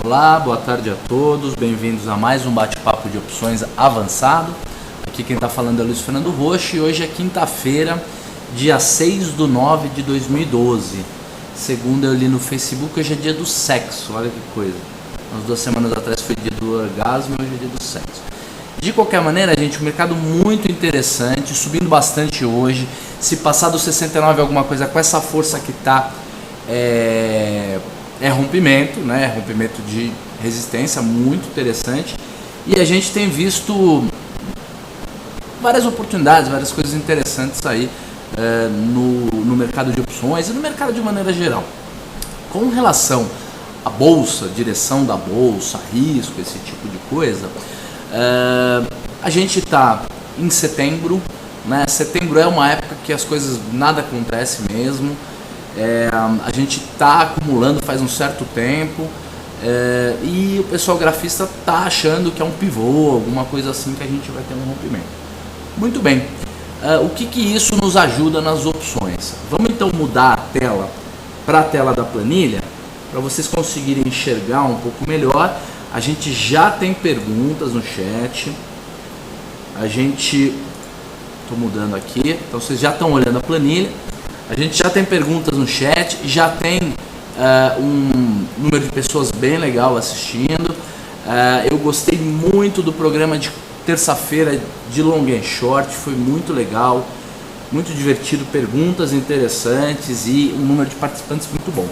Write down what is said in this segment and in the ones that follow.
Olá, boa tarde a todos, bem-vindos a mais um bate-papo de opções avançado. Aqui quem está falando é Luiz Fernando Rocha e hoje é quinta-feira, dia 6/9/2012. Segundo eu li no Facebook, hoje é dia do sexo, olha que coisa. Umas 2 semanas atrás foi dia do orgasmo e hoje é dia do sexo. De qualquer maneira, gente, um mercado muito interessante, subindo bastante hoje. Se passar dos 69 alguma coisa com essa força que está, é rompimento, né? Rompimento de resistência, muito interessante. E a gente tem visto várias oportunidades, várias coisas interessantes aí no mercado de opções e no mercado de maneira geral. Com relação à bolsa, direção da bolsa, risco, esse tipo de coisa, a gente está em setembro, né? Setembro é uma época que as coisas, nada acontece mesmo. A gente está acumulando faz um certo tempo e o pessoal grafista está achando que é um pivô, alguma coisa assim, que a gente vai ter um rompimento. Muito bem, o que isso nos ajuda nas opções? Vamos então mudar a tela para a tela da planilha, para vocês conseguirem enxergar um pouco melhor. A gente já tem perguntas no chat, estou mudando aqui, então vocês já estão olhando a planilha. A gente já tem perguntas no chat, já tem um número de pessoas bem legal assistindo. Eu gostei muito do programa de terça-feira de Long and Short, foi muito legal, muito divertido, perguntas interessantes e um número de participantes muito bom.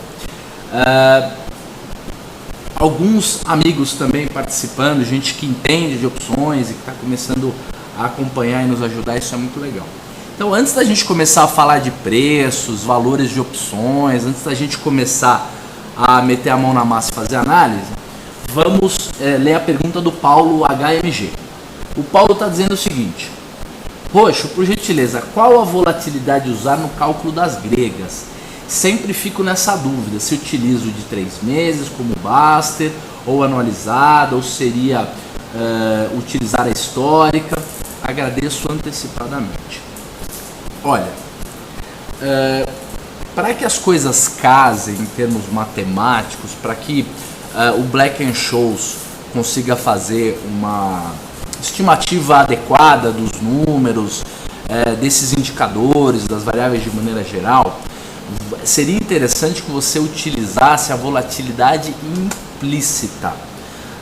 Alguns amigos também participando, gente que entende de opções e que está começando a acompanhar e nos ajudar, isso é muito legal. Então, antes da gente começar a falar de preços, valores de opções, antes da gente começar a meter a mão na massa e fazer análise, vamos ler a pergunta do Paulo HMG. O Paulo está dizendo o seguinte: Roxo, por gentileza, qual a volatilidade usar no cálculo das gregas? Sempre fico nessa dúvida, se utilizo de 3 meses como Baster, ou anualizada, ou seria utilizar a histórica. Agradeço antecipadamente. Olha, para que as coisas casem em termos matemáticos, para que o Black-Scholes consiga fazer uma estimativa adequada dos números, desses indicadores, das variáveis de maneira geral, seria interessante que você utilizasse a volatilidade implícita.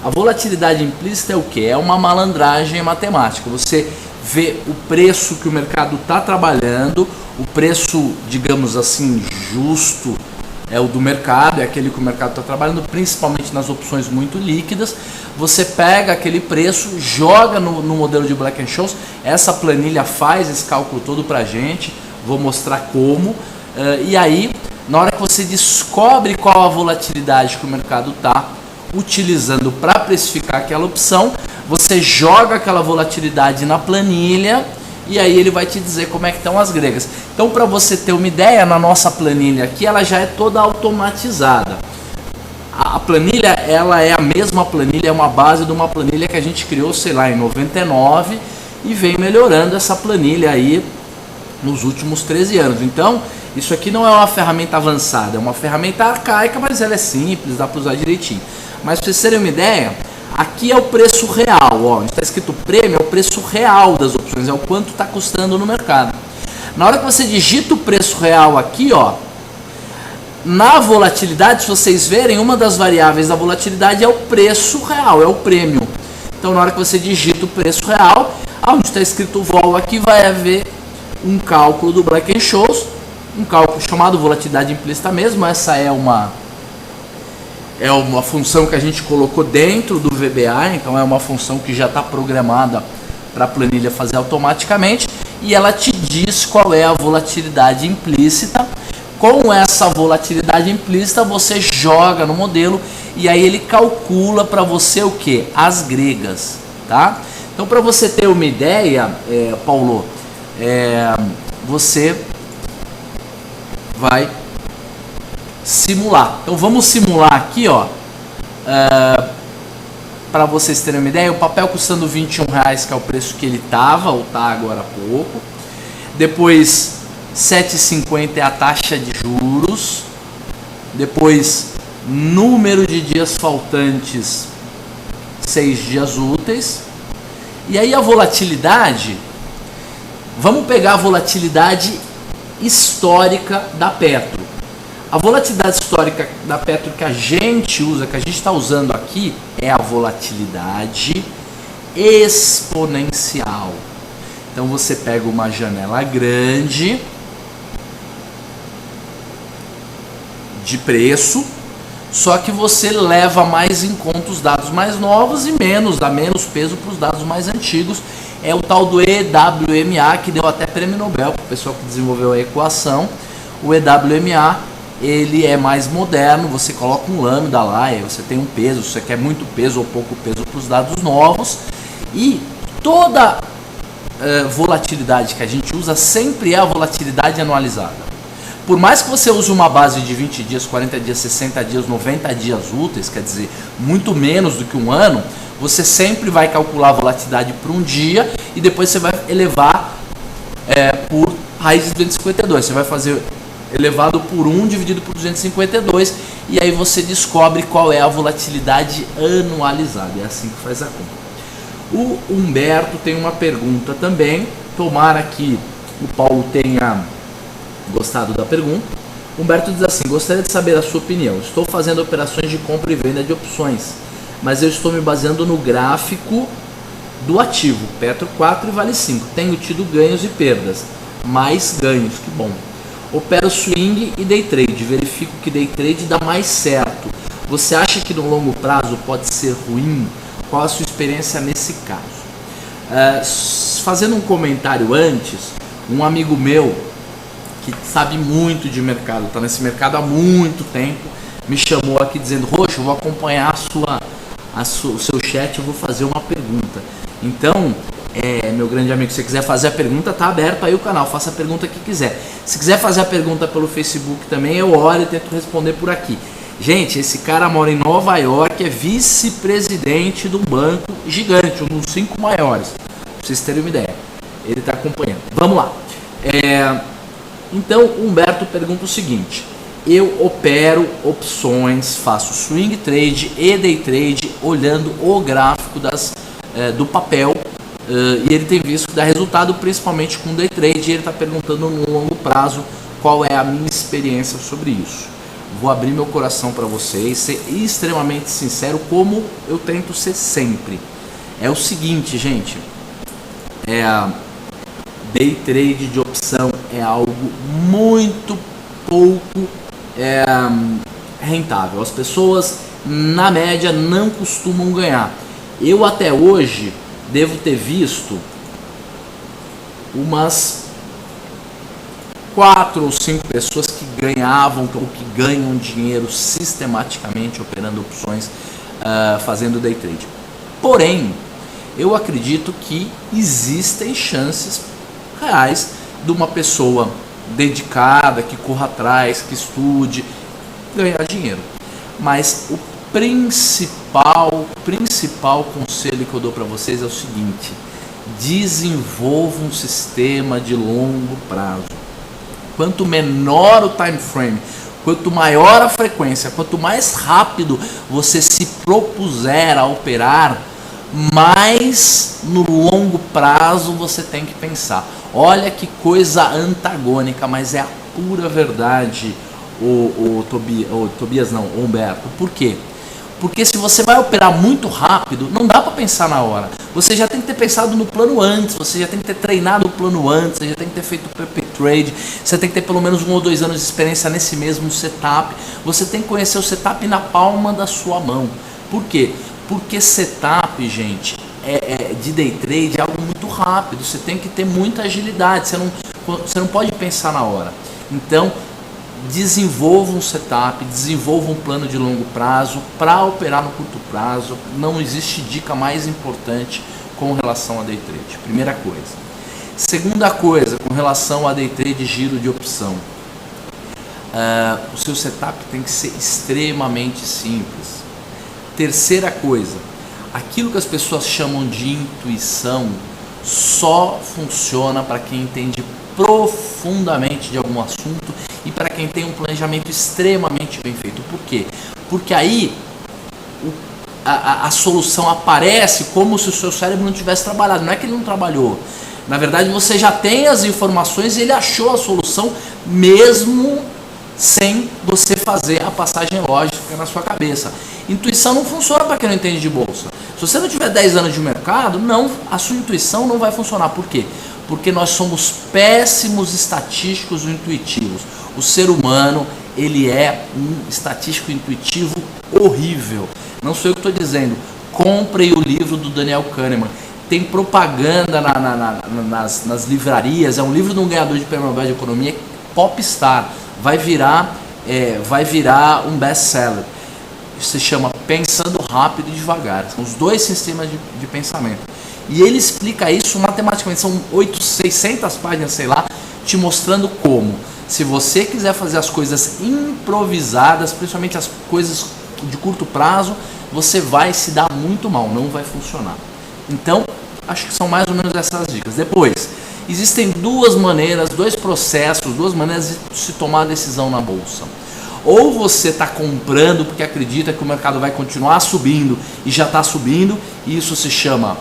A volatilidade implícita é o que? É uma malandragem matemática. Você vê o preço que o mercado está trabalhando, o preço, digamos assim, justo é o do mercado, é aquele que o mercado está trabalhando, principalmente nas opções muito líquidas. Você pega aquele preço, joga no modelo de Black-Scholes, essa planilha faz esse cálculo todo para a gente, vou mostrar como, e aí, na hora que você descobre qual a volatilidade que o mercado está utilizando para precificar aquela opção, você joga aquela volatilidade na planilha e aí ele vai te dizer como é que estão as gregas. Então, para você ter uma ideia, na nossa planilha aqui, ela já é toda automatizada. A planilha, ela é a mesma planilha, é uma base de uma planilha que a gente criou, sei lá, em 99 e vem melhorando essa planilha aí nos últimos 13 anos. Então, isso aqui não é uma ferramenta avançada, é uma ferramenta arcaica, mas ela é simples, dá para usar direitinho. Mas para vocês terem uma ideia, aqui é o preço real, ó, está escrito prêmio, é o preço real das opções, é o quanto está custando no mercado. Na hora que você digita o preço real aqui, ó, na volatilidade, se vocês verem, uma das variáveis da volatilidade é o preço real, é o prêmio. Então, na hora que você digita o preço real, onde está escrito vol aqui, vai haver um cálculo do Black-Scholes, um cálculo chamado volatilidade implícita mesmo. Essa é uma função que a gente colocou dentro do VBA, então é uma função que já está programada para a planilha fazer automaticamente, e ela te diz qual é a volatilidade implícita. Com essa volatilidade implícita, você joga no modelo e aí ele calcula para você o que? As gregas, tá? Então, para você ter uma ideia, Paulo, você vai simular. Então vamos simular aqui, ó, para vocês terem uma ideia, o papel custando R$21, que é o preço que ele estava, ou está agora há pouco. Depois 7,50 é a taxa de juros. Depois número de dias faltantes, 6 dias úteis. E aí a volatilidade, vamos pegar a volatilidade histórica da Petro. A volatilidade histórica da Petro que a gente usa, que a gente está usando aqui, é a volatilidade exponencial. Então você pega uma janela grande de preço, só que você leva mais em conta os dados mais novos e dá menos peso para os dados mais antigos. É o tal do EWMA, que deu até prêmio Nobel para o pessoal que desenvolveu a equação. O EWMA, ele é mais moderno, você coloca um lambda lá, e você tem um peso, se você quer muito peso ou pouco peso para os dados novos. E toda volatilidade que a gente usa sempre é a volatilidade anualizada. Por mais que você use uma base de 20 dias, 40 dias, 60 dias, 90 dias úteis, quer dizer, muito menos do que um ano, você sempre vai calcular a volatilidade por um dia e depois você vai elevar por raiz de 252. Você vai fazer elevado por 1 dividido por 252 e aí você descobre qual é a volatilidade anualizada. É assim que faz a conta. O Humberto tem uma pergunta também. Tomara que o Paulo tenha gostado da pergunta. Humberto diz assim: gostaria de saber a sua opinião. Estou fazendo operações de compra e venda de opções, mas eu estou me baseando no gráfico do ativo Petro 4 e Vale 5. Tenho tido ganhos e perdas, mais ganhos, que bom. Opero swing e day trade. Verifico que day trade dá mais certo. Você acha que no longo prazo pode ser ruim? Qual a sua experiência nesse caso? Fazendo um comentário antes, um amigo meu que sabe muito de mercado, está nesse mercado há muito tempo, me chamou aqui dizendo: Roxo, eu vou acompanhar o seu chat, eu vou fazer uma pergunta. Então, meu grande amigo, se você quiser fazer a pergunta, tá aberto aí o canal, faça a pergunta que quiser. Se quiser fazer a pergunta pelo Facebook também, eu olho e tento responder por aqui. Gente, esse cara mora em Nova York, é vice-presidente de um banco gigante, um dos 5 maiores, pra vocês terem uma ideia. Ele está acompanhando. Vamos lá. Então, Humberto pergunta o seguinte: eu opero opções, faço swing trade e day trade olhando o gráfico do papel, e ele tem visto que dá resultado principalmente com day trade, e ele está perguntando no longo prazo qual é a minha experiência sobre isso. Vou abrir meu coração para vocês, ser extremamente sincero, como eu tento ser sempre. É o seguinte, gente, day trade de opção é algo muito pouco rentável. As pessoas, na média, não costumam ganhar. Eu até hoje devo ter visto umas 4 ou 5 pessoas que ganhavam ou que ganham dinheiro sistematicamente operando opções, fazendo day trade. Porém, eu acredito que existem chances reais de uma pessoa dedicada, que corra atrás, que estude, ganhar dinheiro. Mas o principal conselho que eu dou para vocês é o seguinte: desenvolva um sistema de longo prazo. Quanto menor o time frame, quanto maior a frequência, quanto mais rápido você se propuser a operar, mais no longo prazo você tem que pensar. Olha que coisa antagônica, mas é a pura verdade, Humberto. Por quê? Porque se você vai operar muito rápido, não dá para pensar na hora. Você já tem que ter pensado no plano antes, você já tem que ter treinado o plano antes, você já tem que ter feito PP Trade, você tem que ter pelo menos 1 ou 2 anos de experiência nesse mesmo setup. Você tem que conhecer o setup na palma da sua mão. Por quê? Porque setup, gente, de day trade é algo muito rápido. Você tem que ter muita agilidade, você não pode pensar na hora. Então, desenvolva um setup, desenvolva um plano de longo prazo para operar no curto prazo. Não existe dica mais importante com relação a day trade. Primeira coisa. Segunda coisa, com relação a day trade giro de opção. O seu setup tem que ser extremamente simples. Terceira coisa, aquilo que as pessoas chamam de intuição só funciona para quem entende profundamente de algum assunto e para quem tem um planejamento extremamente bem feito. Por quê? porque aí a solução aparece como se o seu cérebro não tivesse trabalhado. Não é que ele não trabalhou. Na verdade, você já tem as informações e ele achou a solução mesmo sem você fazer a passagem lógica na sua cabeça. Intuição não funciona para quem não entende de bolsa. Se você não tiver 10 anos de mercado, a sua intuição não vai funcionar. Por quê? Porque nós somos péssimos estatísticos intuitivos. O ser humano, ele é um estatístico intuitivo horrível. Não sou eu que estou dizendo. Comprem o livro do Daniel Kahneman. Tem propaganda nas livrarias. É um livro de um ganhador de prêmio Nobel de Economia, popstar. Vai virar um best-seller. Se chama Pensando Rápido e Devagar. São os dois sistemas de pensamento. E ele explica isso matematicamente. São 600 páginas, sei lá, te mostrando como. Se você quiser fazer as coisas improvisadas, principalmente as coisas de curto prazo, você vai se dar muito mal, não vai funcionar. Então, acho que são mais ou menos essas dicas. Depois, existem duas maneiras, dois processos, duas maneiras de se tomar decisão na bolsa. Ou você está comprando porque acredita que o mercado vai continuar subindo e já está subindo, e isso se chama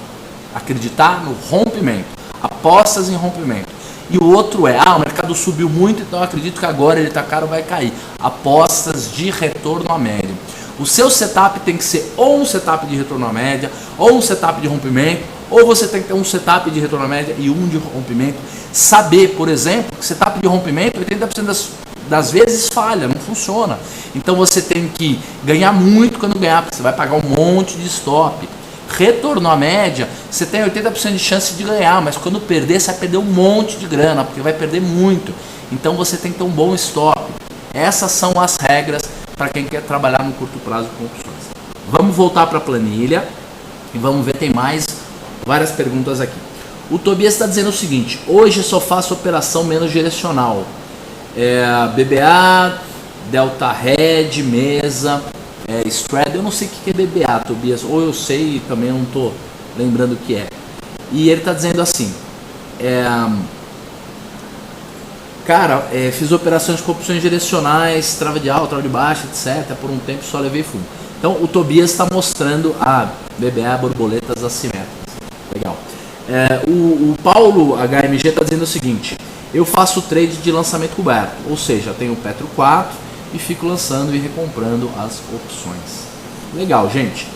acreditar no rompimento, apostas em rompimento. E o outro é, o mercado subiu muito, então eu acredito que agora ele está caro, vai cair. Apostas de retorno à média. O seu setup tem que ser ou um setup de retorno à média, ou um setup de rompimento, ou você tem que ter um setup de retorno à média e um de rompimento. Saber, por exemplo, que setup de rompimento, 80% das vezes falha, não funciona. Então você tem que ganhar muito quando ganhar, porque você vai pagar um monte de stop. Retorno à média, você tem 80% de chance de ganhar, mas quando perder, você vai perder um monte de grana, porque vai perder muito. Então você tem que ter um bom stop. Essas são as regras para quem quer trabalhar no curto prazo com opções. Vamos voltar para a planilha e vamos ver, tem várias perguntas aqui. O Tobias está dizendo o seguinte: hoje só faço operação menos direcional. BBA, Delta Red, Mesa, Strad, eu não sei o que é BBA, Tobias, ou eu sei e também não estou lembrando o que é. E ele está dizendo assim, fiz operações com opções direcionais, trava de alta, trava de baixa, etc. Por um tempo só levei fundo. Então o Tobias está mostrando a BBA, borboletas assimétricas. Legal. O Paulo HMG está dizendo o seguinte: eu faço trade de lançamento coberto, ou seja, tenho o Petro 4 e fico lançando e recomprando as opções. Legal, gente.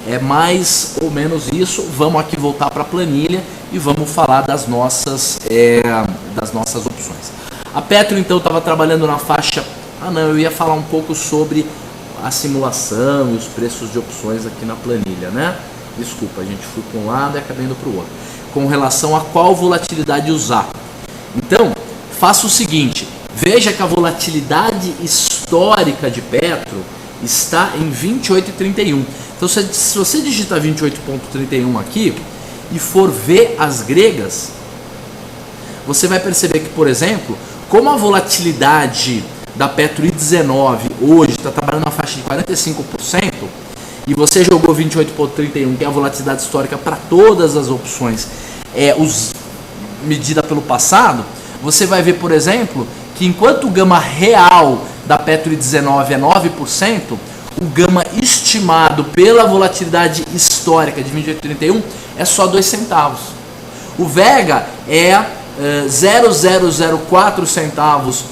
É mais ou menos isso. Vamos aqui voltar para a planilha e vamos falar das nossas opções. A Petro, então, estava trabalhando na faixa... eu ia falar um pouco sobre a simulação e os preços de opções aqui na planilha, né? Desculpa, a gente foi para um lado e acabei indo para o outro. Com relação a qual volatilidade usar. Então, faça o seguinte, veja que a volatilidade histórica de Petro está em 28,31. Então, se você digitar 28,31 aqui e for ver as gregas, você vai perceber que, por exemplo, como a volatilidade da Petro I19 hoje está trabalhando na faixa de 45%, e você jogou 28,31, que é a volatilidade histórica para todas as opções, medida pelo passado, você vai ver, por exemplo, que enquanto o gama real da Petro I19 é 9%, o gama estimado pela volatilidade histórica de 28,31 é só 2 centavos. O Vega é 0,004 centavos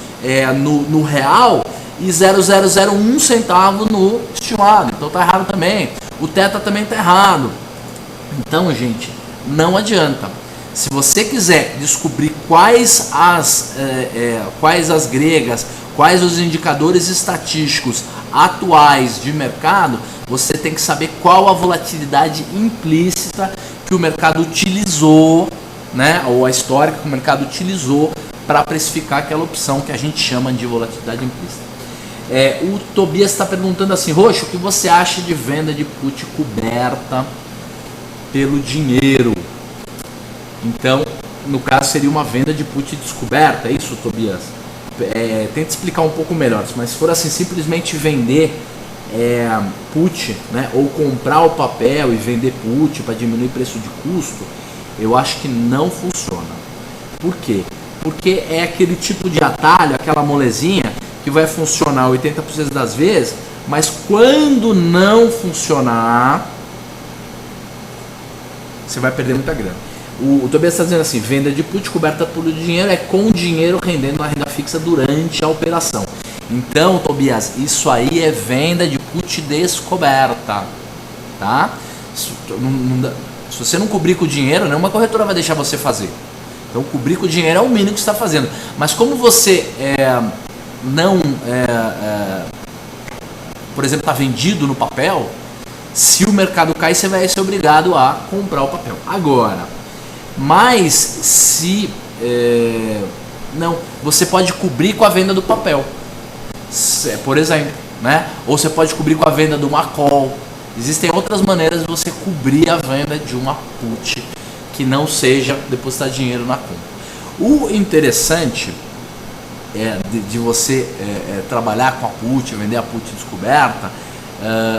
no real e 0,001 centavo no estimado. Então tá errado também. O Teta também tá errado. Então, gente, não adianta. Se você quiser descobrir quais as gregas, quais os indicadores estatísticos atuais de mercado, você tem que saber qual a volatilidade implícita que o mercado utilizou, né, ou a histórica que o mercado utilizou para precificar aquela opção que a gente chama de volatilidade implícita. O Tobias está perguntando assim: Roxo, o que você acha de venda de put coberta pelo dinheiro? Então, no caso, seria uma venda de put descoberta, é isso, Tobias? Tenta explicar um pouco melhor, mas se for assim, simplesmente vender put, né, ou comprar o papel e vender put para diminuir o preço de custo, eu acho que não funciona. Por quê? Porque é aquele tipo de atalho, aquela molezinha que vai funcionar 80% das vezes, Mas quando não funcionar, você vai perder muita grana. O Tobias está dizendo assim, venda de put coberta por dinheiro é com dinheiro rendendo na renda fixa durante a operação. Então, Tobias, isso aí é venda de put descoberta, tá? Se você não cobrir com o dinheiro, nenhuma corretora vai deixar você fazer. Então, cobrir com o dinheiro é o mínimo que você está fazendo. Mas como você por exemplo, está vendido no papel, se o mercado cai, você vai ser obrigado a comprar o papel. Agora, mas se não, você pode cobrir com a venda do papel, por exemplo, né? Ou você pode cobrir com a venda de uma call. Existem outras maneiras de você cobrir a venda de uma put que não seja depositar dinheiro na conta. O interessante de você trabalhar com a put, vender a put descoberta,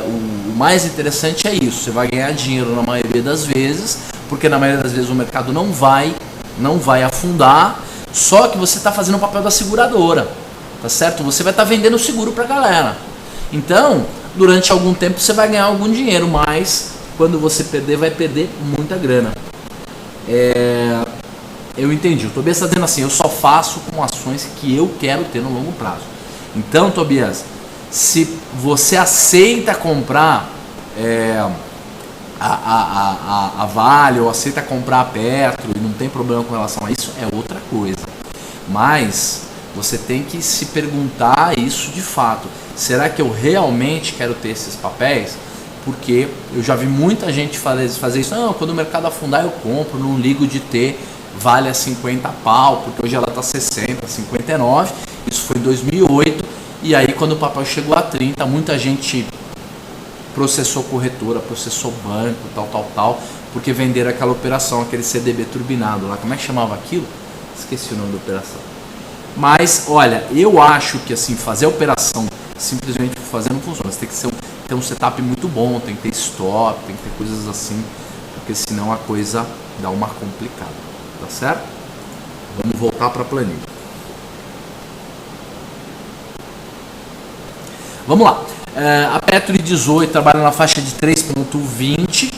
o mais interessante é isso. Você vai ganhar dinheiro na maioria das vezes, porque na maioria das vezes o mercado não vai afundar, só que você está fazendo o papel da seguradora, tá certo? Você vai estar vendendo seguro para a galera. Então, durante algum tempo você vai ganhar algum dinheiro, mas quando você perder, vai perder muita grana. Eu entendi. O Tobias está dizendo assim, eu só faço com ações que eu quero ter no longo prazo. Então, Tobias, se você aceita comprar a Vale ou aceita comprar a Petro e não tem problema com relação a isso, é outra coisa. Mas você tem que se perguntar isso de fato. Será que eu realmente quero ter esses papéis? Porque eu já vi muita gente fazer isso. Não, quando o mercado afundar eu compro, não ligo de ter Vale a 50 pau, porque hoje ela está 60, 59. Isso foi em 2008. E aí quando o papel chegou a 30, muita gente processou corretora, processou banco, tal, porque venderam aquela operação, aquele CDB turbinado lá. Como é que chamava aquilo? Esqueci o nome da operação. Mas, olha, eu acho que assim, fazer a operação simplesmente fazer não funciona. Você tem que ter um setup muito bom, tem que ter stop, tem que ter coisas assim, porque senão a coisa dá uma complicada, tá certo? Vamos voltar para a planilha. Vamos lá. A Petro 18 trabalha na faixa de 3,20.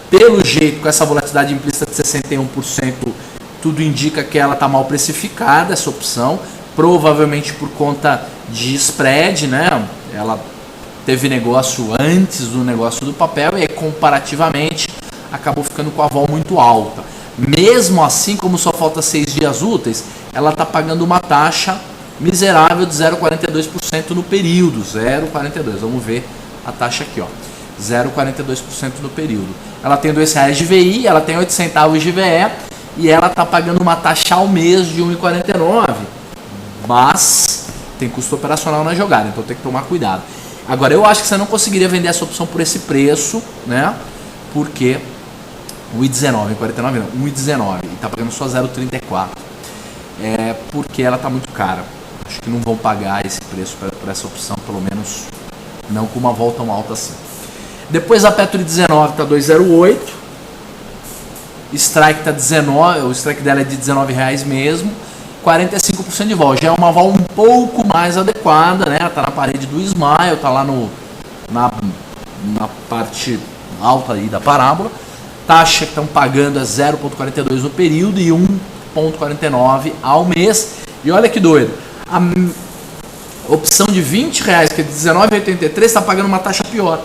Pelo jeito, com essa volatilidade implícita de 61%, tudo indica que ela está mal precificada, essa opção. Provavelmente por conta de spread, né? Ela teve negócio antes do negócio do papel e comparativamente acabou ficando com a vol muito alta. Mesmo assim, como só falta 6 dias úteis, ela está pagando uma taxa miserável de 0,42% no período. 0,42%. Vamos ver a taxa aqui, ó. 0,42% no período. Ela tem R$2 de VI, ela tem 8 centavos de VE e ela está pagando uma taxa ao mês de 1,49%. Mas tem custo operacional na jogada, então tem que tomar cuidado. Agora, eu acho que você não conseguiria vender essa opção por esse preço, né? Porque 1,19, 49 não, 1,19 e está pagando só 0,34. Porque ela está muito cara. Acho que não vão pagar esse preço por essa opção, pelo menos não com uma volta tão alta assim. Depois a Petro 19 está 2,08. Strike está 19, o strike dela é de R$19 mesmo. 45% de vol, já é uma vol um pouco mais adequada, né? Ela tá na parede do Smile, tá lá na parte alta aí da parábola. Taxa que estão pagando é 0,42 no período e 1,49 ao mês. E olha que doido, a opção de R$20, que é de R$19,83, está pagando uma taxa pior.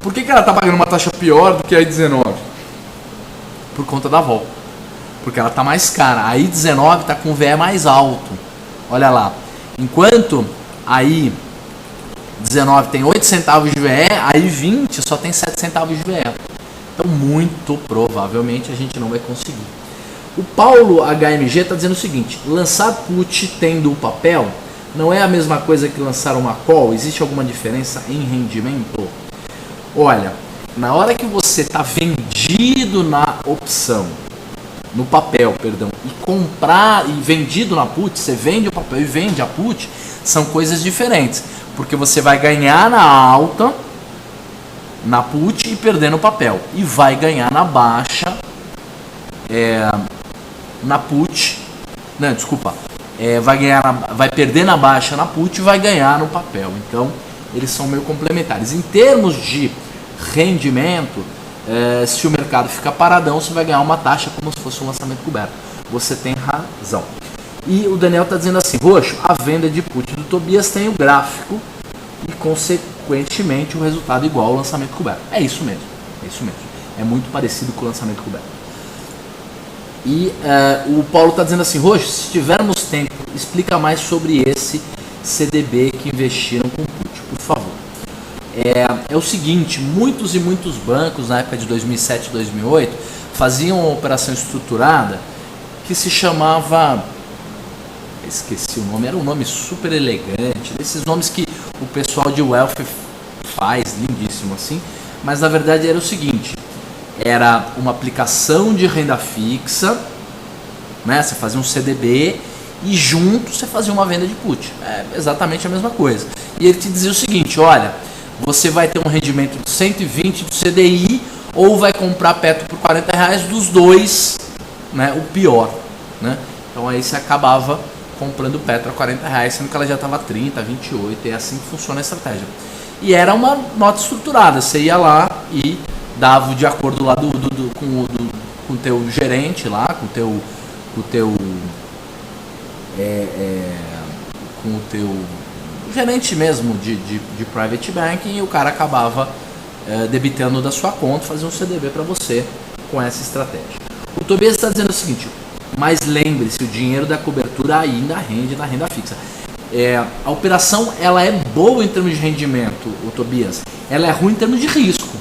Por que ela está pagando uma taxa pior do que a I19? Por conta da vol. Porque ela está mais cara. A I19 está com VE mais alto. Olha lá. Enquanto a I19 tem 8 centavos de VE, a I20 só tem 7 centavos de VE. Então, muito provavelmente, a gente não vai conseguir. O Paulo HMG está dizendo o seguinte: lançar put tendo o papel não é a mesma coisa que lançar uma call? Existe alguma diferença em rendimento? Olha, na hora que você está vendido na opção, no papel, perdão, e comprar e vendido na put, você vende o papel e vende a put, são coisas diferentes, porque você vai ganhar na alta na put e perder no papel, e vai ganhar na baixa na put, não, desculpa, vai perder na baixa na put e vai ganhar no papel. Então eles são meio complementares. Em termos de rendimento, se o mercado ficar paradão, você vai ganhar uma taxa como se fosse um lançamento coberto. Você tem razão. E o Daniel está dizendo assim, Roxo, a venda de put do Tobias tem o gráfico e consequentemente o resultado igual ao lançamento coberto. É isso mesmo, é muito parecido com o lançamento coberto. E o Paulo está dizendo assim, Roxo, se tivermos tempo, explica mais sobre esse CDB que investiram com put, por favor. É o seguinte, muitos e muitos bancos na época de 2007 e 2008 faziam uma operação estruturada que se chamava, esqueci o nome, era um nome super elegante, desses nomes que o pessoal de Wealth faz, lindíssimo assim, mas na verdade era o seguinte, era uma aplicação de renda fixa, né? Você fazia um CDB e junto você fazia uma venda de put, é exatamente a mesma coisa. E ele te dizia o seguinte, olha, você vai ter um rendimento de 120 do CDI ou vai comprar Petro por R$40 dos dois, né, o pior, né? Então aí você acabava comprando Petro a R$40, sendo que ela já estava 30, 28, e é assim que funciona a estratégia. E era uma nota estruturada, você ia lá e dava de acordo lá com o teu gerente lá, com o teu gerente mesmo de private banking, e o cara acabava debitando da sua conta, fazia um CDB para você com essa estratégia. O Tobias está dizendo o seguinte, mas lembre-se, o dinheiro da cobertura ainda rende na renda fixa. A operação ela é boa em termos de rendimento, o Tobias, ela é ruim em termos de risco,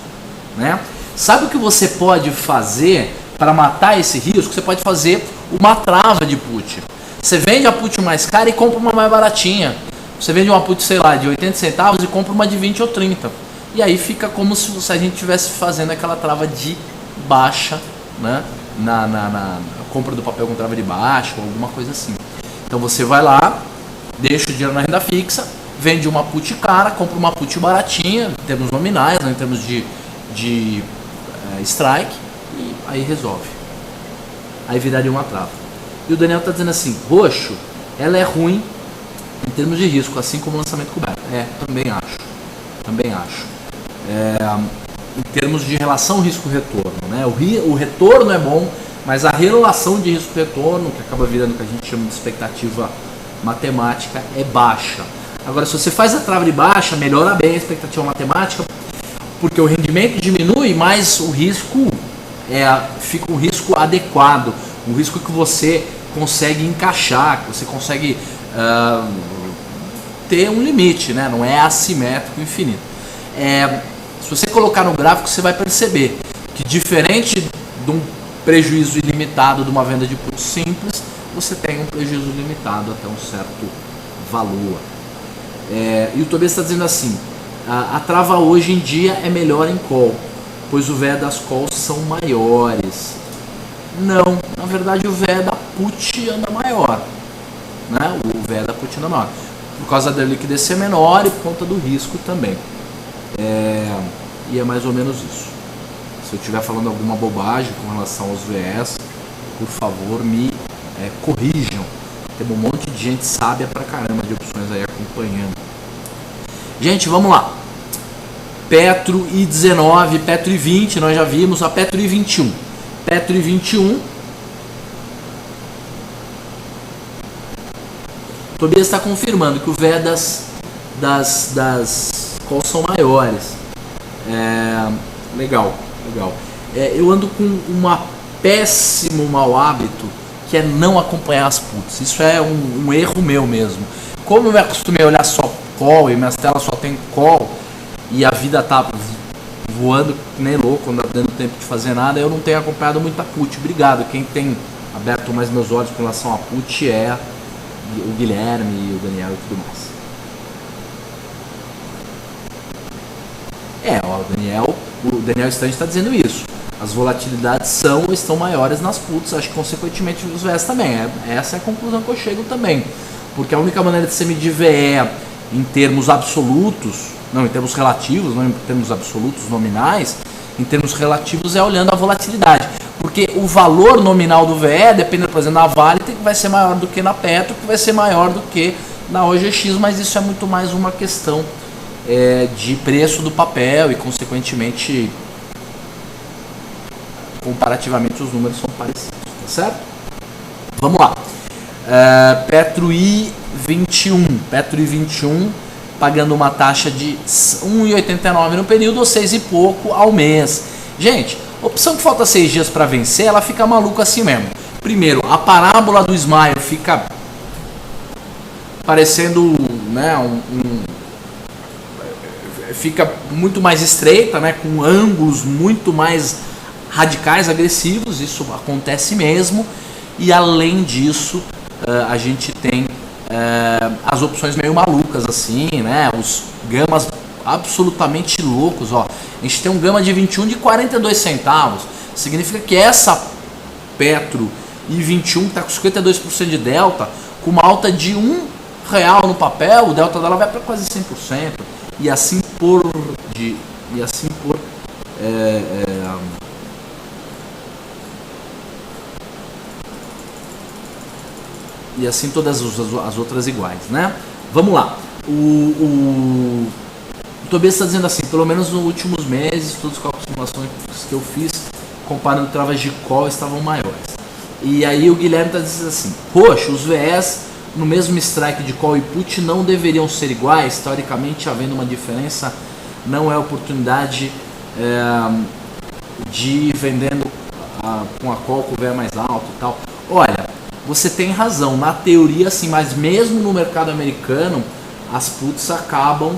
né? Sabe o que você pode fazer para matar esse risco? Você pode fazer uma trava de put. Você vende a put mais cara e compra uma mais baratinha. Você vende uma put, sei lá, de 80 centavos e compra uma de 20 ou 30. E aí fica como se a gente estivesse fazendo aquela trava de baixa, né? Na compra do papel com trava de baixa ou alguma coisa assim. Então você vai lá, deixa o dinheiro na renda fixa, vende uma put cara, compra uma put baratinha, em termos nominais, né, em termos de strike, e aí resolve. Aí viraria uma trava. E o Daniel está dizendo assim, Roxo, ela é ruim em termos de risco, assim como o lançamento coberto. Também acho. Em termos de relação risco-retorno, né? O retorno é bom, mas a relação de risco-retorno, que acaba virando o que a gente chama de expectativa matemática, é baixa. Agora, se você faz a trava de baixa, melhora bem a expectativa matemática, porque o rendimento diminui, mas o risco fica um risco adequado, um risco que você consegue encaixar, que você consegue ter um limite, né? Não é assimétrico infinito. Se você colocar no gráfico, você vai perceber que, diferente de um prejuízo ilimitado de uma venda de put simples, você tem um prejuízo limitado até um certo valor. E o Tobias está dizendo assim, a trava hoje em dia é melhor em call, pois o VE das calls são maiores. Não, na verdade o VE da put anda maior, né? O VE da put anda maior, por causa da liquidez ser menor e por conta do risco também. E é mais ou menos isso. Se eu estiver falando alguma bobagem com relação aos VEs, por favor me corrijam. Tem um monte de gente sábia pra caramba de opções aí acompanhando. Gente, vamos lá. Petro I19, Petro I20, nós já vimos. A Petro I21. Petro I21. Tobias está confirmando que o VE das calls são maiores. Legal. Eu ando com um péssimo mau hábito, que é não acompanhar as puts. Isso é um erro meu mesmo. Como eu me acostumei a olhar só call e minhas telas só tem call e a vida tá voando nem louco, não dando tempo de fazer nada, eu não tenho acompanhado muita put. Obrigado. Quem tem aberto mais meus olhos com relação a put é o Guilherme e o Daniel e tudo mais. O Daniel Stand está dizendo isso. As volatilidades estão maiores nas puts, acho que consequentemente os VEs também. Essa é a conclusão que eu chego também. Porque a única maneira de você medir VE em termos absolutos, não em termos relativos, não em termos absolutos nominais, em termos relativos é olhando a volatilidade. Porque o valor nominal do VE, dependendo, por exemplo, na Vale, vai ser maior do que na Petro, que vai ser maior do que na OGX, mas isso é muito mais uma questão de preço do papel e, consequentemente, comparativamente, os números são parecidos, tá certo? Vamos lá. Petro I21. Petro I21 pagando uma taxa de 1,89 no período ou 6 e pouco ao mês. Gente, opção que falta 6 dias para vencer, ela fica maluca assim mesmo. Primeiro, a parábola do Smile fica parecendo, né, fica muito mais estreita, né, com ângulos muito mais radicais, agressivos. Isso acontece mesmo. E além disso, a gente tem as opções meio malucas assim, né? Os gamas absolutamente loucos, ó. A gente tem um gama de 21 de 42 centavos. Significa que essa Petro I21 está com 52% de delta, com uma alta de R$1 no papel, o delta dela vai para quase 100%. E assim por e assim todas as outras iguais, né? Vamos lá. O Tobias está dizendo assim, pelo menos nos últimos meses, todas as calculações que eu fiz, comparando travas de call, estavam maiores. E aí o Guilherme está dizendo assim, poxa, os VS no mesmo strike de call e put não deveriam ser iguais, teoricamente havendo uma diferença, não é oportunidade de ir vendendo com a call com o VE mais alto e tal. Olha, você tem razão, na teoria sim, mas mesmo no mercado americano, as puts acabam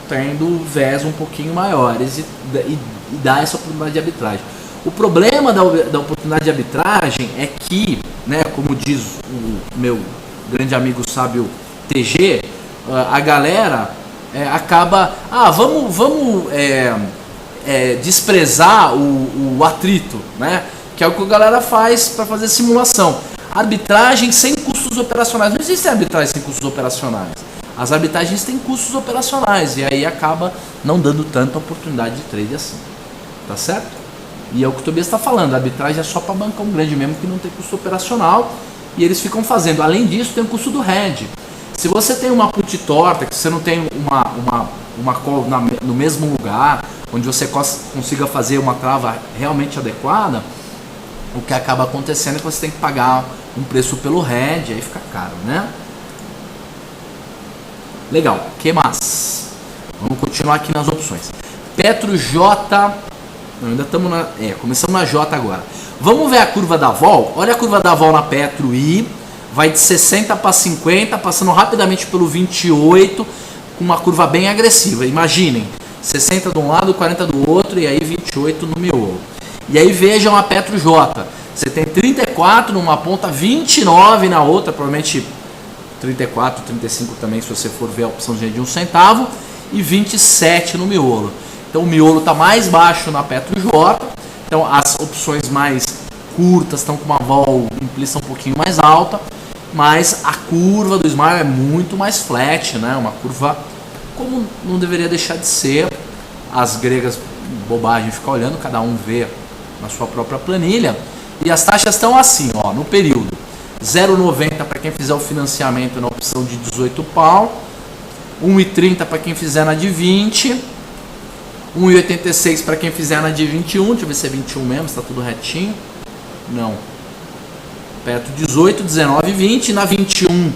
tendo VEs um pouquinho maiores e dá essa oportunidade de arbitragem. O problema da oportunidade de arbitragem é que, né, como diz o meu grande amigo sábio TG, a galera acaba, vamos desprezar o atrito, né, que é o que a galera faz para fazer simulação. Arbitragem sem custos operacionais. Não existe arbitragem sem custos operacionais. As arbitragens têm custos operacionais e aí acaba não dando tanta oportunidade de trade assim. Tá certo? E é o que o Tobias está falando. A arbitragem é só para bancão grande mesmo que não tem custo operacional e eles ficam fazendo. Além disso, tem o custo do hedge. Se você tem uma put torta, que você não tem uma call no mesmo lugar, onde você consiga fazer uma trava realmente adequada, o que acaba acontecendo é que você tem que pagar um preço pelo hedge, aí fica caro, né? Legal, que mais? Vamos continuar aqui nas opções. Petro J, ainda estamos começamos na J agora. Vamos ver a curva da vol? Olha a curva da vol na Petro I, vai de 60 para 50, passando rapidamente pelo 28, com uma curva bem agressiva. Imaginem, 60 de um lado, 40 do outro, e aí 28 no miolo. E aí vejam a Petro J. Você tem 34 numa ponta, 29 na outra, provavelmente 34, 35 também, se você for ver a opçãozinha de 1 centavo, e 27 no miolo. Então o miolo está mais baixo na Petro J. Então as opções mais curtas estão com uma vol implícita um pouquinho mais alta, mas a curva do Smile é muito mais flat, né? Uma curva como não deveria deixar de ser. As gregas, bobagem, ficar olhando, cada um vê na sua própria planilha. E as taxas estão assim, ó, no período 0,90 para quem fizer o financiamento na opção de 18 pau, 1,30 para quem fizer na de 20, 1,86 para quem fizer na de 21, deixa eu ver se é 21 mesmo, está tudo retinho, não, perto 18, 19, 20, na 21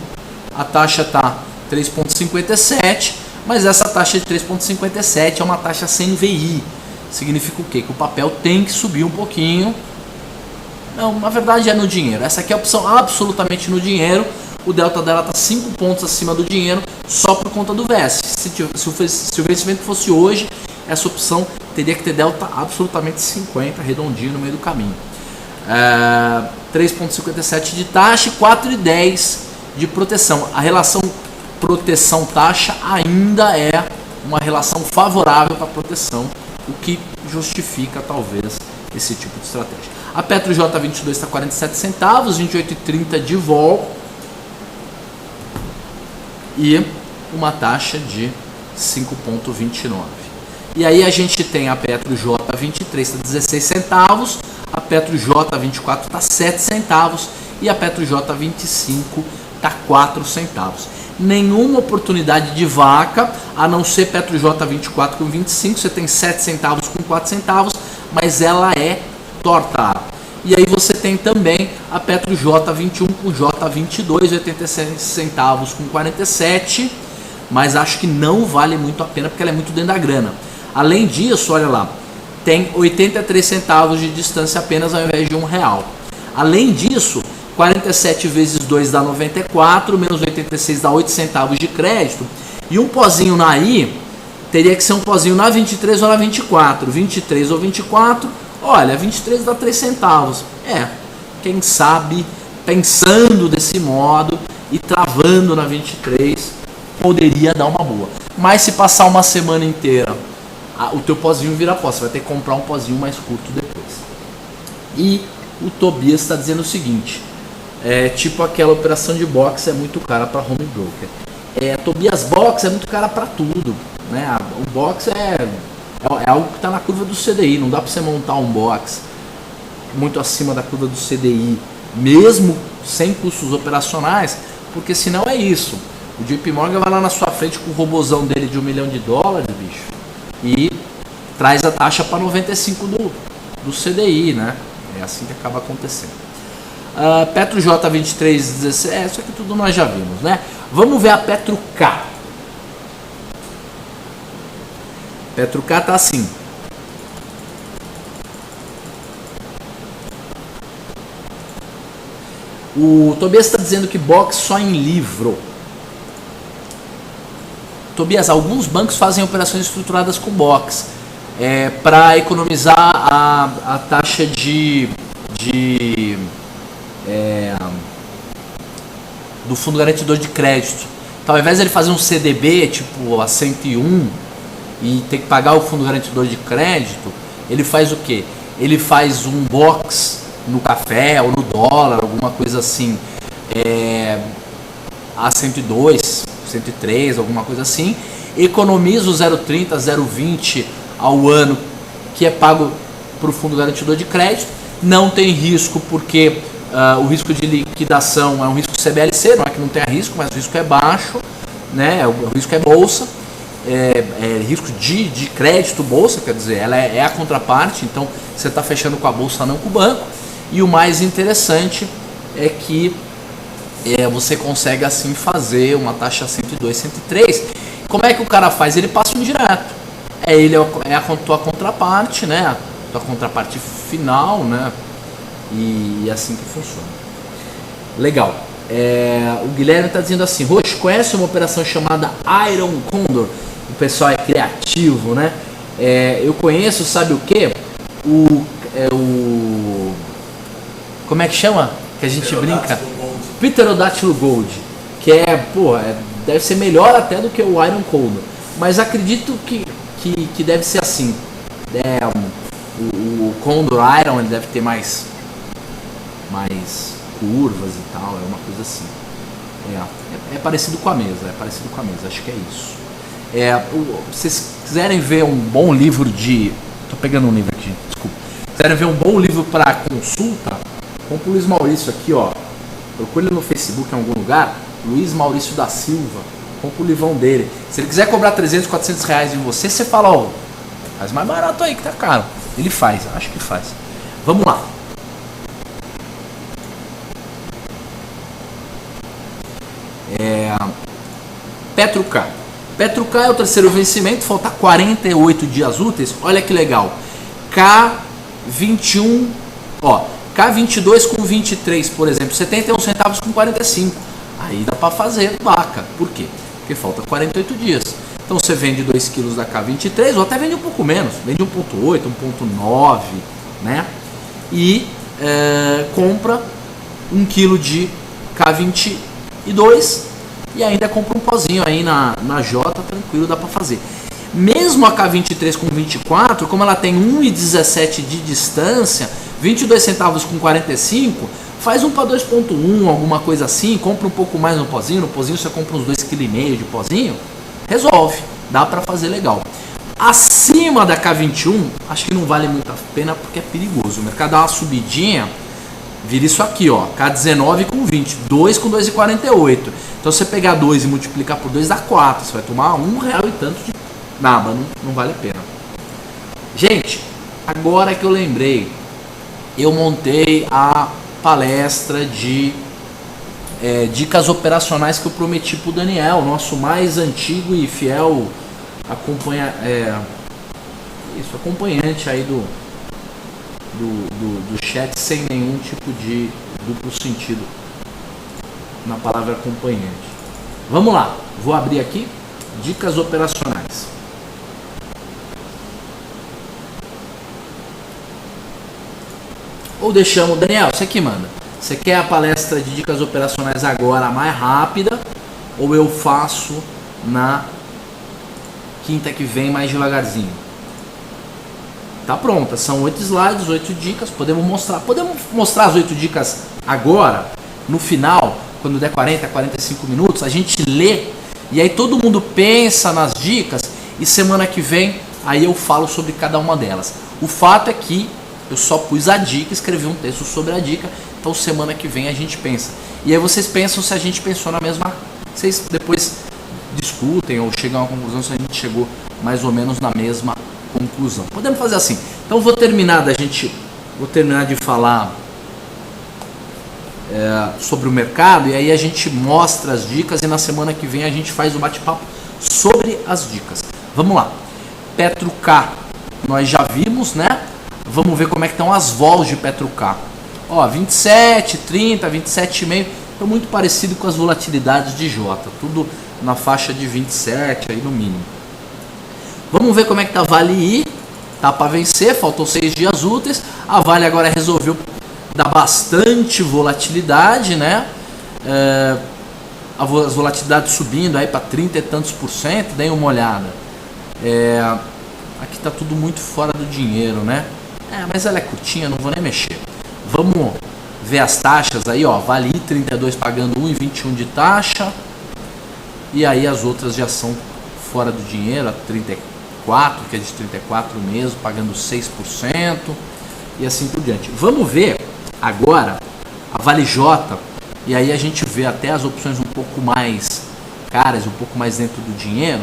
a taxa está 3,57, mas essa taxa de 3,57 é uma taxa sem VI, significa o quê? Que o papel tem que subir um pouquinho. Não, na verdade é no dinheiro. Essa aqui é a opção absolutamente no dinheiro. O delta dela está 5 pontos acima do dinheiro só por conta do VS. Se o vencimento fosse hoje, essa opção teria que ter delta absolutamente 50, redondinho no meio do caminho. 3,57 de taxa e 4,10 de proteção. A relação proteção-taxa ainda é uma relação favorável para a proteção, o que justifica talvez esse tipo de estratégia. A Petro J22 está 47 centavos, 28,30 de vol e uma taxa de 5,29. E aí a gente tem a Petro J23 está 16 centavos, a Petro J24 está 7 centavos e a Petro J25 está 4 centavos. nenhuma oportunidade de vaca, a não ser Petro J24 com 25, você tem 7 centavos com 4 centavos, mas ela é torta. E aí você tem também a Petro J21 com J22, 86 centavos com 47, mas acho que não vale muito a pena porque ela é muito dentro da grana. Além disso, olha lá, tem 83 centavos de distância apenas ao invés de R$1. Além disso, 47 vezes 2 dá 94, menos 86 dá 8 centavos de crédito. E um pozinho na I teria que ser um pozinho na 23 ou na 24. 23 ou 24, olha, 23 dá 3 centavos. Quem sabe, pensando desse modo e travando na 23, poderia dar uma boa. Mas se passar uma semana inteira, o teu pozinho vira pó, você vai ter que comprar um pozinho mais curto depois. E o Tobias está dizendo o seguinte, tipo aquela operação de box é muito cara para home broker. Tobias, box é muito cara para tudo, né? O box é algo que está na curva do CDI, não dá para você montar um box muito acima da curva do CDI, mesmo sem custos operacionais, porque senão é isso. O JP Morgan vai lá na sua frente com o robozão dele de $1 milhão, bicho, e traz a taxa para 95 do CDI, né? É assim que acaba acontecendo. Petro J23, 17, isso aqui tudo nós já vimos, né? Vamos ver a Petro K. Petro K tá assim. O Tobias está dizendo que box só em livro. Tobias, alguns bancos fazem operações estruturadas com box para economizar a taxa do fundo garantidor de crédito. Então, ao invés de ele fazer um CDB tipo a 101 e ter que pagar o fundo garantidor de crédito, ele faz o quê? Ele faz um box no café ou no dólar, alguma coisa assim, a 102, 103, alguma coisa assim, economiza o 0,30, 0,20 ao ano que é pago para o fundo garantidor de crédito, não tem risco porque o risco de liquidação é um risco CBLC, não é que não tenha risco, mas o risco é baixo, né? O risco é bolsa, risco de crédito bolsa, quer dizer, ela é a contraparte, então você está fechando com a bolsa, não com o banco. E o mais interessante é que você consegue assim fazer uma taxa 102, 103. Como é que o cara faz? Ele passa um direto. Ele é a tua contraparte, né? A tua contraparte final, né? E assim que funciona. Legal. O Guilherme está dizendo assim: Roxo, conhece uma operação chamada Iron Condor? O pessoal é criativo, né? Eu conheço, sabe o que? Como é que chama? Que a gente brinca? Pterodactyl Gold. Que deve ser melhor até do que o Iron Condor. Mas acredito que deve ser assim. O Condor Iron ele deve ter mais curvas e tal, é uma coisa assim. É parecido com a mesa, acho que é isso. Se vocês quiserem ver um bom livro tô pegando um livro aqui, desculpa. Se quiserem ver um bom livro para consulta, compra o Luiz Maurício aqui, ó. Procure ele no Facebook em algum lugar, Luiz Maurício da Silva, compra o livrão dele. Se ele quiser cobrar 300, 400 reais de você fala, faz mais barato aí que tá caro. Ele faz, acho que faz. Vamos lá. Petro K. Petro K é o terceiro vencimento, falta 48 dias úteis. Olha que legal. K21, K22 com 23, por exemplo, 71 centavos com 45. Aí dá para fazer vaca. Por quê? Porque falta 48 dias. Então você vende 2 kg da K23 ou até vende um pouco menos, vende 1.8, 1.9, né? E compra 1 kg de K22 e ainda compra um pozinho aí na J, tranquilo, dá para fazer. Mesmo a K23 com 24, como ela tem 1,17 de distância, 22 centavos com 45, faz um para 2.1, alguma coisa assim, compra um pouco mais no pozinho você compra uns 2,5 kg de pozinho, resolve, dá para fazer legal. Acima da K21, acho que não vale muito a pena porque é perigoso, o mercado dá uma subidinha, vira isso aqui, ó, K19 com 20, 2 com 2,48. Então você pegar 2 e multiplicar por 2 dá 4, você vai tomar R$1 e tanto de nada, não vale a pena. Gente, agora que eu lembrei, eu montei a palestra de dicas operacionais que eu prometi pro Daniel, nosso mais antigo e fiel acompanhante aí do chat, sem nenhum tipo de duplo sentido na palavra acompanhante. Vamos lá, vou abrir aqui, dicas operacionais. Ou deixamos, Daniel, você que manda. Você quer a palestra de dicas operacionais agora mais rápida, ou eu faço na quinta que vem mais devagarzinho? Tá pronta, são 8 slides, 8 dicas, podemos mostrar as 8 dicas agora, no final, quando der 40, 45 minutos, a gente lê, e aí todo mundo pensa nas dicas, e semana que vem, aí eu falo sobre cada uma delas. O fato é que eu só pus a dica, escrevi um texto sobre a dica, então semana que vem a gente pensa. E aí vocês pensam se a gente pensou na mesma, vocês depois discutem ou chegam a uma conclusão se a gente chegou mais ou menos na mesma conclusão. Podemos fazer assim. Então vou terminar de falar sobre o mercado, e aí a gente mostra as dicas, e na semana que vem a gente faz um bate-papo sobre as dicas. Vamos lá. Petro-K, nós já vimos, né? Vamos ver como é que estão as vols de Petro-K. Ó, 27, 30, 27,5, estão muito parecido com as volatilidades de Jota, tudo na faixa de 27 aí no mínimo. Vamos ver como é que tá a Vale I, tá para vencer, faltam 6 dias úteis. A Vale agora resolveu dar bastante volatilidade, né? As volatilidades subindo aí para 30 e tantos %, deem uma olhada. Aqui tá tudo muito fora do dinheiro, né? Mas ela é curtinha, não vou nem mexer. Vamos ver as taxas aí, ó. Vale I 32 pagando 1,21 de taxa. E aí as outras já são fora do dinheiro, a 34, que é de 34 mesmo, pagando 6%. E assim por diante. Vamos ver agora a Vale J. E aí a gente vê até as opções um pouco mais caras, um pouco mais dentro do dinheiro,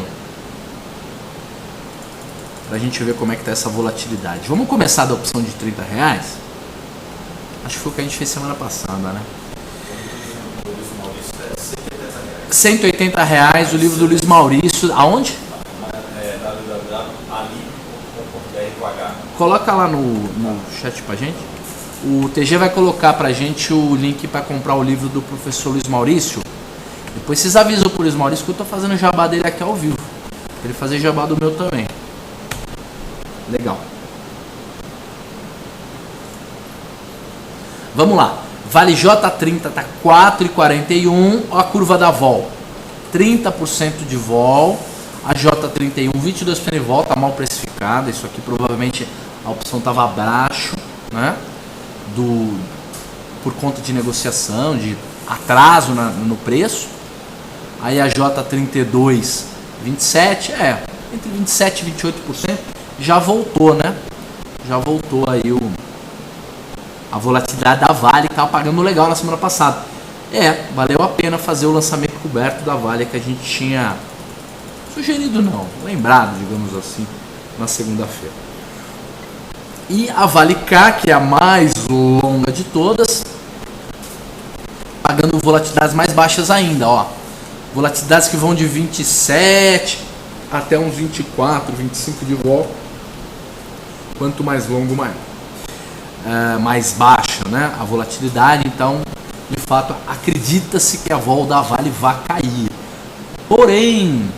pra gente ver como é que tá essa volatilidade. Vamos começar da opção de R$30. Acho que foi o que a gente fez semana passada, né? R$180 o livro do Luiz Maurício. Aonde? Coloca lá no chat pra gente. O TG vai colocar pra gente o link para comprar o livro do professor Luiz Maurício. Depois vocês avisam pro Luiz Maurício que eu tô fazendo jabá dele aqui ao vivo. Pra ele fazer jabá do meu também. Legal. Vamos lá. Vale J30 tá 4,41. Ó a curva da vol. 30% de vol. A J31, 22% de vol, tá mal precificada. Isso aqui provavelmente a opção estava abaixo, né? Por conta de negociação, de atraso no preço. Aí a J32, 27, entre 27 e 28%. Já voltou, né? Já voltou aí a volatilidade da Vale, que estava pagando legal na semana passada. Valeu a pena fazer o lançamento coberto da Vale que a gente tinha sugerido, não, lembrado, digamos assim, na segunda-feira. E a Vale K, que é a mais longa de todas, pagando volatilidades mais baixas ainda, ó. Volatilidades que vão de 27 até uns 24, 25 de vol. Quanto mais longo, mais baixa, né, a volatilidade. Então, de fato, acredita-se que a vol da Vale vai cair. Porém,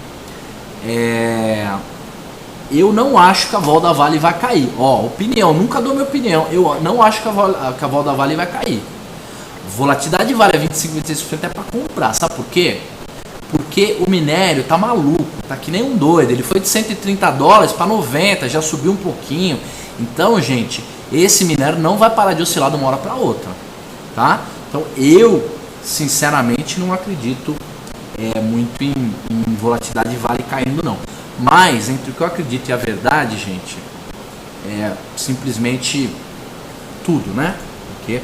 eu não acho que a vol da Vale vai cair. Opinião, nunca dou minha opinião. Eu não acho que a vol da Vale vai cair. Volatilidade de Vale a 25, 26% é para comprar. Sabe por quê? Porque o minério tá maluco, tá que nem um doido. Ele foi de $130 para 90, já subiu um pouquinho. Então, gente, esse minério não vai parar de oscilar de uma hora para outra, tá? Então, eu, sinceramente, não acredito muito em volatilidade de Vale caindo, não. Mas, entre o que eu acredito e a verdade, gente, é simplesmente tudo, né? Porque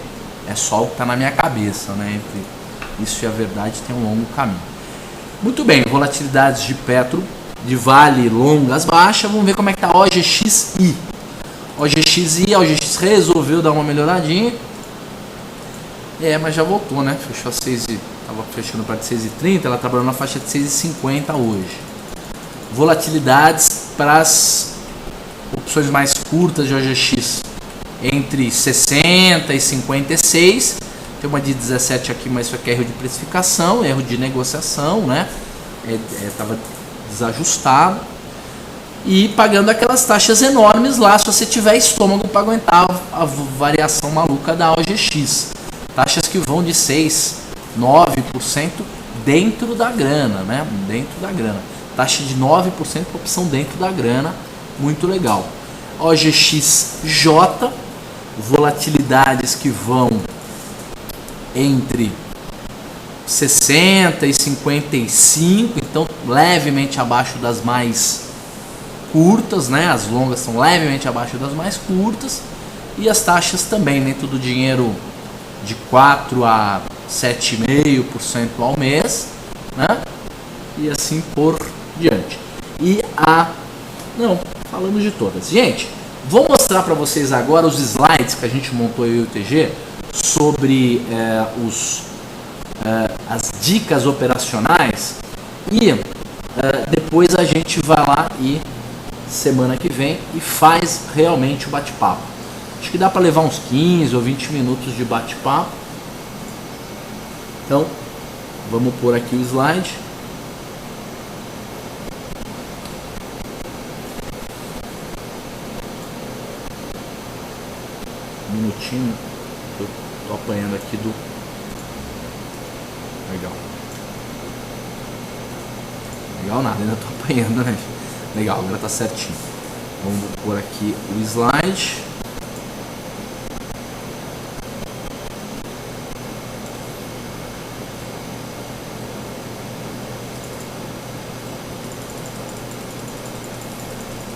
É só o que está na minha cabeça, né? Entre isso e a verdade tem um longo caminho. Muito bem, volatilidades de Petro, de Vale, longas, baixas. Vamos ver como é que está a OGXI. OGXI, a OGX resolveu dar uma melhoradinha. Mas já voltou, né? Fechou a 6 e estava fechando para 6,30, ela trabalhou na faixa de 6,50 hoje. Volatilidades para as opções mais curtas de OGX, entre 60 e 56. Tem uma de 17 aqui, mas isso aqui é erro de precificação, erro de negociação, né? Estava desajustado. E pagando aquelas taxas enormes lá, se você tiver estômago para aguentar a variação maluca da OGX. Taxas que vão de 6, 9% dentro da grana, né? Dentro da grana. Taxa de 9% opção dentro da grana, muito legal. OGXJ, volatilidades que vão entre 60 e 55, então levemente abaixo das mais curtas, né? As longas são levemente abaixo das mais curtas, e as taxas também dentro do dinheiro de 4 a 7,5% ao mês, né? E assim por diante. Falamos de todas. Gente, vou mostrar para vocês agora os slides que a gente montou eu e o TG sobre as dicas operacionais, e depois a gente vai lá e semana que vem e faz realmente o bate-papo. Acho que dá para levar uns 15 ou 20 minutos de bate-papo. Então, vamos pôr aqui o slide. Um minutinho. Eu tô apanhando aqui do... Legal. Legal nada, ainda tô apanhando, né? Legal, agora tá certinho. Vamos pôr aqui o slide.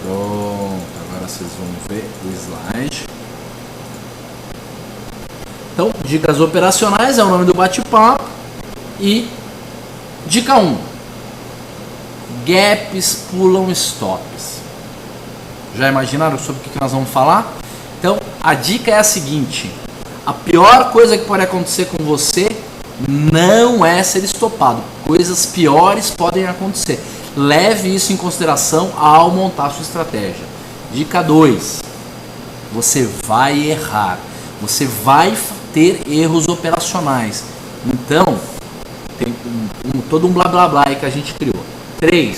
Pronto, agora vocês vão ver o slide. Então, dicas operacionais é o nome do bate-papo. E dica 1: gaps pulam stops. Já imaginaram sobre o que nós vamos falar? Então, a dica é a seguinte: a pior coisa que pode acontecer com você não é ser estopado. Coisas piores podem acontecer. Leve isso em consideração ao montar sua estratégia. Dica 2: você vai errar. Você vai ter erros operacionais. Então, tem todo um blá blá blá aí que a gente criou. 3: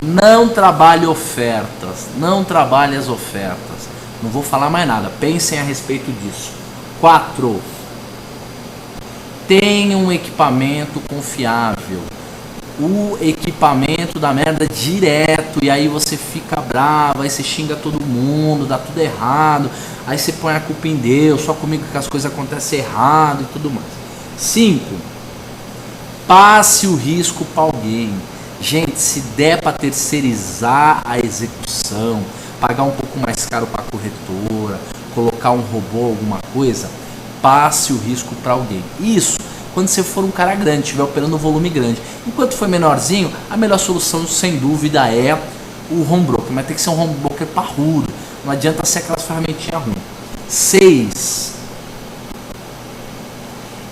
não trabalhe ofertas. Não trabalhe as ofertas. Não vou falar mais nada. Pensem a respeito disso. 4: tenha um equipamento confiável. O equipamento dá merda direto, e aí você fica bravo, aí você xinga todo mundo, dá tudo errado, aí você põe a culpa em Deus, só comigo que as coisas acontecem errado e tudo mais. 5: passe o risco para alguém. Gente, se der para terceirizar a execução, pagar um pouco mais caro para a corretora, colocar um robô, alguma coisa, passe o risco para alguém. Isso quando você for um cara grande, estiver operando um volume grande. Enquanto for menorzinho, a melhor solução sem dúvida é o home broker, mas tem que ser um home broker parrudo, não adianta ser aquelas ferramentinhas ruins. 6: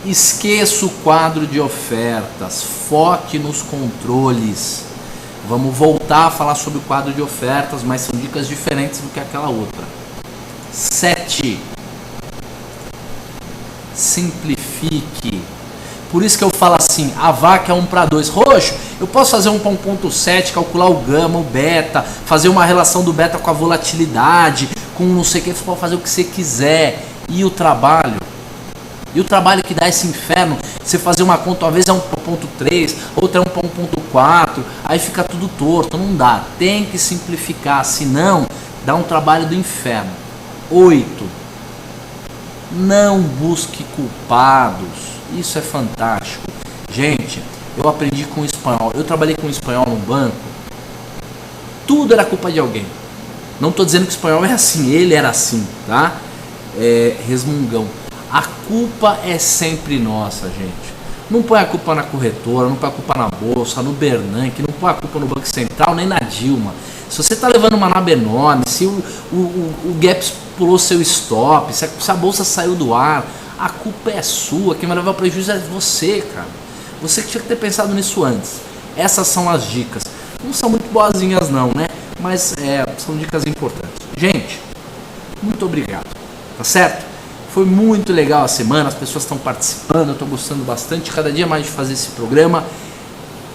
esqueça o quadro de ofertas, foque nos controles. Vamos voltar a falar sobre o quadro de ofertas, mas são dicas diferentes do que aquela outra. 7: simplifique. Por isso que eu falo assim, a vaca é 1:2. Roxo, eu posso fazer um 1.7, calcular o gama, o beta, fazer uma relação do beta com a volatilidade, com não sei o que, você pode fazer o que você quiser. E o trabalho? E o trabalho que dá esse inferno, você fazer uma conta, uma vez é 1.3, outra é 1.4, aí fica tudo torto, não dá. Tem que simplificar, senão dá um trabalho do inferno. 8: não busque culpados. Isso é fantástico. Gente, eu aprendi com o espanhol. Eu trabalhei com o espanhol no banco. Tudo era culpa de alguém. Não estou dizendo que o espanhol é assim. Ele era assim, tá? Resmungão. A culpa é sempre nossa, gente. Não põe a culpa na corretora, não põe a culpa na bolsa, no Bernanke, não põe a culpa no Banco Central, nem na Dilma. Se você está levando uma naba enorme, se o Gaps pulou seu stop, se a bolsa saiu do ar, a culpa é sua. Quem vai levar prejuízo é você, cara. Você que tinha que ter pensado nisso antes. Essas são as dicas. Não são muito boazinhas não, né? Mas são dicas importantes. Gente, muito obrigado. Tá certo? Foi muito legal a semana, as pessoas estão participando, eu estou gostando bastante, cada dia mais de fazer esse programa.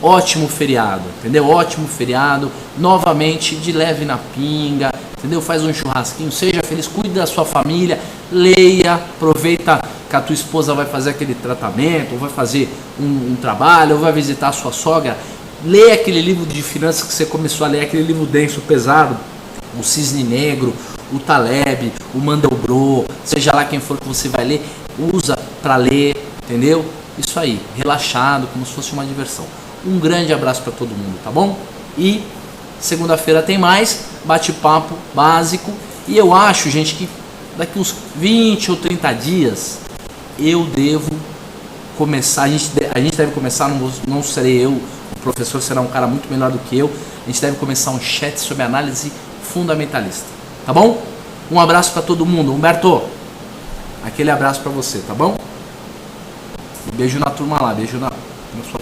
Ótimo feriado, entendeu? Ótimo feriado, novamente de leve na pinga, entendeu? Faz um churrasquinho, seja feliz, cuide da sua família, leia, aproveita que a tua esposa vai fazer aquele tratamento, ou vai fazer um trabalho, ou vai visitar a sua sogra. Leia aquele livro de finanças que você começou a ler, aquele livro denso, pesado, o Cisne Negro, o Taleb, o Mandelbrot, seja lá quem for que você vai ler, usa para ler, entendeu? Isso aí, relaxado, como se fosse uma diversão. Um grande abraço para todo mundo, tá bom? E segunda-feira tem mais bate-papo básico. E eu acho, gente, que daqui uns 20 ou 30 dias eu devo começar, a gente deve começar, não serei eu, o professor será um cara muito melhor do que eu, a gente deve começar um chat sobre análise fundamentalista, tá bom? Um abraço para todo mundo. Humberto, aquele abraço para você, tá bom? Beijo na turma lá, beijo na sua